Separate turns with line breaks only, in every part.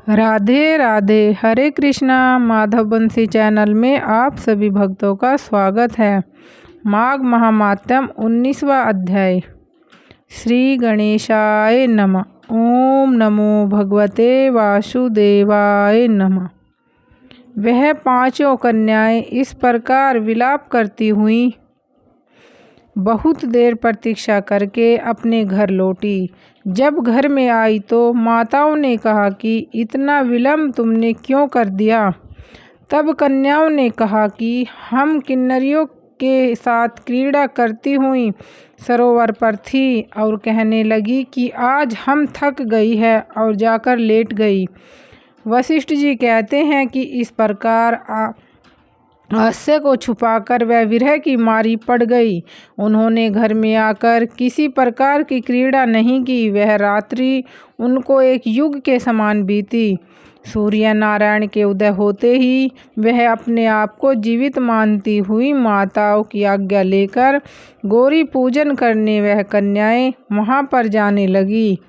राधे राधे। हरे कृष्णा। माधव बंसी चैनल में आप सभी भक्तों का स्वागत है। माघ महात्म्यम 19वां अध्याय। श्री गणेशाय नमः। ओम नमो भगवते वासुदेवाय नमः। वह पांचों कन्याएं इस प्रकार विलाप करती हुई बहुत देर प्रतीक्षा करके अपने घर लौटी। जब घर में आई तो माताओं ने कहा कि इतना विलंब तुमने क्यों कर दिया। तब कन्याओं ने कहा कि हम किन्नरियों के साथ क्रीड़ा करती हुई सरोवर पर थी और कहने लगी कि आज हम थक गई है और जाकर लेट गई। वशिष्ठ जी कहते हैं कि इस प्रकार हास्य को छुपाकर वह विरह की मारी पड़ गई। उन्होंने घर में आकर किसी प्रकार की क्रीड़ा नहीं की। वह रात्रि उनको एक युग के समान बीती। सूर्य नारायण के उदय होते ही वह अपने आप को जीवित मानती हुई माताओं की आज्ञा लेकर गौरी पूजन करने वह कन्याएं वहां पर जाने लगी।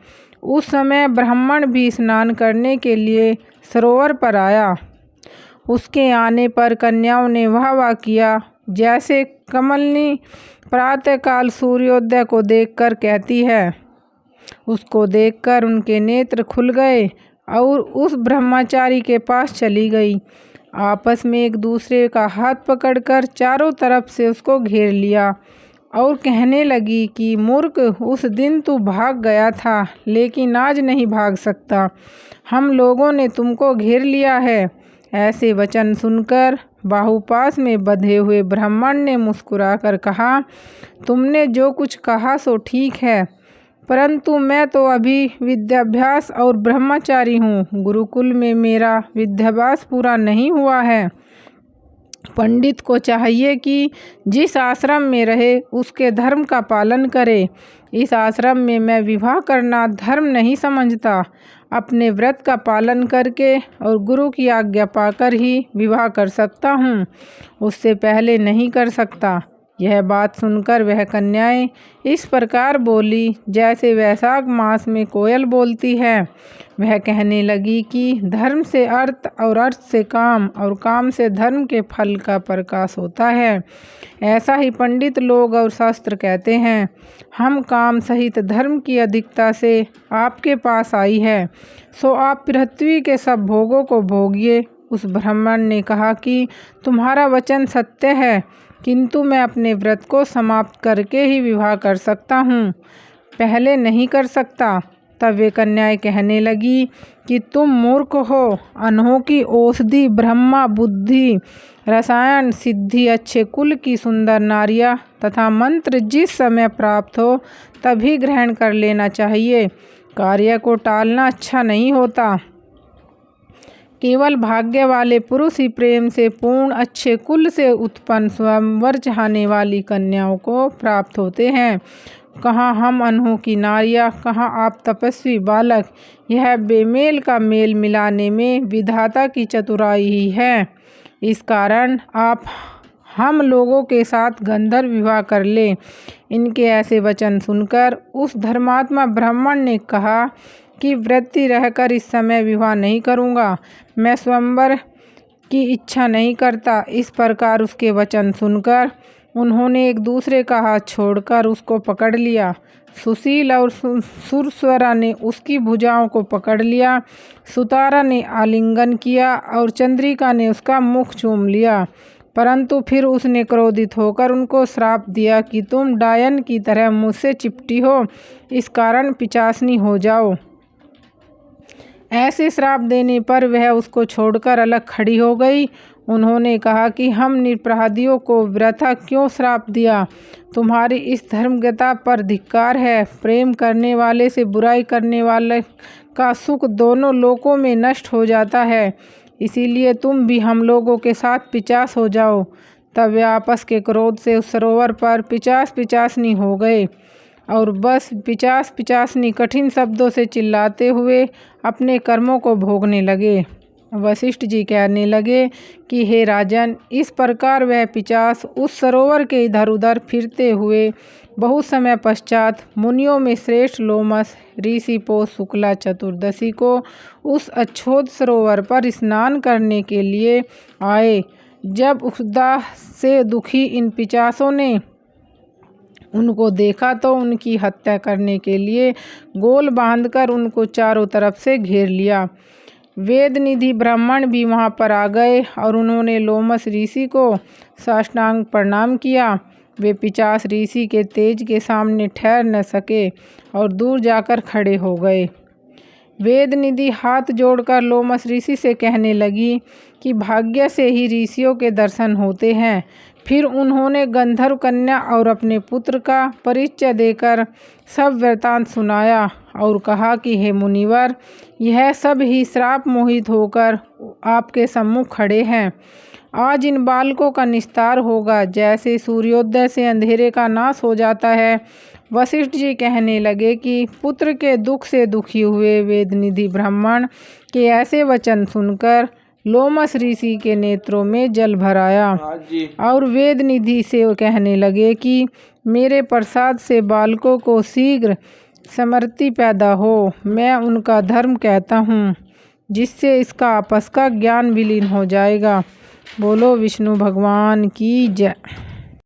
उस समय ब्राह्मण भी स्नान करने के लिए सरोवर पर आया। उसके आने पर कन्याओं ने वाह वाह किया। जैसे कमलनी प्रातःकाल सूर्योदय को देखकर कहती है, उसको देखकर उनके नेत्र खुल गए और उस ब्रह्मचारी के पास चली गई। आपस में एक दूसरे का हाथ पकड़कर चारों तरफ से उसको घेर लिया और कहने लगी कि मूर्ख, उस दिन तू भाग गया था लेकिन आज नहीं भाग सकता। हम लोगों ने तुमको घेर लिया है। ऐसे वचन सुनकर बाहुपास में बंधे हुए ब्राह्मण ने मुस्कुराकर कहा, तुमने जो कुछ कहा सो ठीक है, परंतु मैं तो अभी विद्याभ्यास और ब्रह्मचारी हूँ। गुरुकुल में मेरा विद्याभ्यास पूरा नहीं हुआ है। पंडित को चाहिए कि जिस आश्रम में रहे उसके धर्म का पालन करे। इस आश्रम में मैं विवाह करना धर्म नहीं समझता। अपने व्रत का पालन करके और गुरु की आज्ञा पाकर ही विवाह कर सकता हूँ, उससे पहले नहीं कर सकता। यह बात सुनकर वह कन्याएं इस प्रकार बोली जैसे वैशाख मास में कोयल बोलती है। वह कहने लगी कि धर्म से अर्थ और अर्थ से काम और काम से धर्म के फल का प्रकाश होता है। ऐसा ही पंडित लोग और शास्त्र कहते हैं। हम काम सहित धर्म की अधिकता से आपके पास आई है, सो आप पृथ्वी के सब भोगों को भोगिए। उस ब्राह्मण ने कहा कि तुम्हारा वचन सत्य है, किंतु मैं अपने व्रत को समाप्त करके ही विवाह कर सकता हूँ, पहले नहीं कर सकता। तब वे कन्याएं कहने लगी कि तुम मूर्ख हो। अनोखी औषधि, ब्रह्मा, बुद्धि, रसायन, सिद्धि, अच्छे कुल की सुंदर नारियां तथा मंत्र जिस समय प्राप्त हो तभी ग्रहण कर लेना चाहिए। कार्य को टालना अच्छा नहीं होता। केवल भाग्य वाले पुरुष ही प्रेम से पूर्ण अच्छे कुल से उत्पन्न स्वयंवर चाहने वाली कन्याओं को प्राप्त होते हैं। कहाँ हम अनोखी नारियां, कहाँ आप तपस्वी बालक। यह बेमेल का मेल मिलाने में विधाता की चतुराई ही है। इस कारण आप हम लोगों के साथ गंधर्व विवाह कर ले। इनके ऐसे वचन सुनकर उस धर्मात्मा ब्राह्मण ने कहा कि वृत्ति रहकर इस समय विवाह नहीं करूँगा, मैं स्वयंवर की इच्छा नहीं करता। इस प्रकार उसके वचन सुनकर उन्होंने एक दूसरे का हाथ छोड़कर उसको पकड़ लिया। सुशील और सुरस्वरा ने उसकी भुजाओं को पकड़ लिया। सुतारा ने आलिंगन किया और चंद्रिका ने उसका मुख चूम लिया। परंतु फिर उसने क्रोधित होकर उनको श्राप दिया कि तुम डायन की तरह मुझसे चिपटी हो, इस कारण पिशाचनी हो जाओ। ऐसे श्राप देने पर वह उसको छोड़कर अलग खड़ी हो गई। उन्होंने कहा कि हम निरपराधियों को वृथा क्यों श्राप दिया। तुम्हारी इस धर्मगता पर धिक्कार है। प्रेम करने वाले से बुराई करने वाले का सुख दोनों लोकों में नष्ट हो जाता है। इसीलिए तुम भी हम लोगों के साथ पिशाच हो जाओ। तब वे आपस के क्रोध से उस सरोवर पर पिशाच पिशाचनी हो गए और बस पिशाच पिशाचनी कठिन शब्दों से चिल्लाते हुए अपने कर्मों को भोगने लगे। वशिष्ठ जी कहने लगे कि हे राजन, इस प्रकार वह पिशाच उस सरोवर के इधर उधर फिरते हुए बहुत समय पश्चात मुनियों में श्रेष्ठ लोमस ऋषि पौष शुक्ला चतुर्दशी को उस अच्छोद सरोवर पर स्नान करने के लिए आए। जब उदाह से दुखी इन पिशाचों ने उनको देखा तो उनकी हत्या करने के लिए गोल बांधकर उनको चारों तरफ से घेर लिया। वेद निधि ब्राह्मण भी वहां पर आ गए और उन्होंने लोमस ऋषि को साष्टांग प्रणाम किया। वे पिशाच ऋषि के तेज के सामने ठहर न सके और दूर जाकर खड़े हो गए। वेद निधि हाथ जोड़कर लोमस ऋषि से कहने लगी कि भाग्य से ही ऋषियों के दर्शन होते हैं। फिर उन्होंने गंधर्व कन्या और अपने पुत्र का परिचय देकर सब वृतांत सुनाया और कहा कि हे मुनिवर, यह सब ही श्राप मोहित होकर आपके सम्मुख खड़े हैं। आज इन बालकों का निस्तार होगा, जैसे सूर्योदय से अंधेरे का नाश हो जाता है। वशिष्ठ जी कहने लगे कि पुत्र के दुख से दुखी हुए वेदनिधि ब्राह्मण के ऐसे वचन सुनकर लोमस ऋषि के नेत्रों में जल भर आया और वेद निधि से कहने लगे कि मेरे प्रसाद से बालकों को शीघ्र समृद्धि पैदा हो। मैं उनका धर्म कहता हूँ, जिससे इसका आपस का ज्ञान विलीन हो जाएगा। बोलो विष्णु भगवान की जय।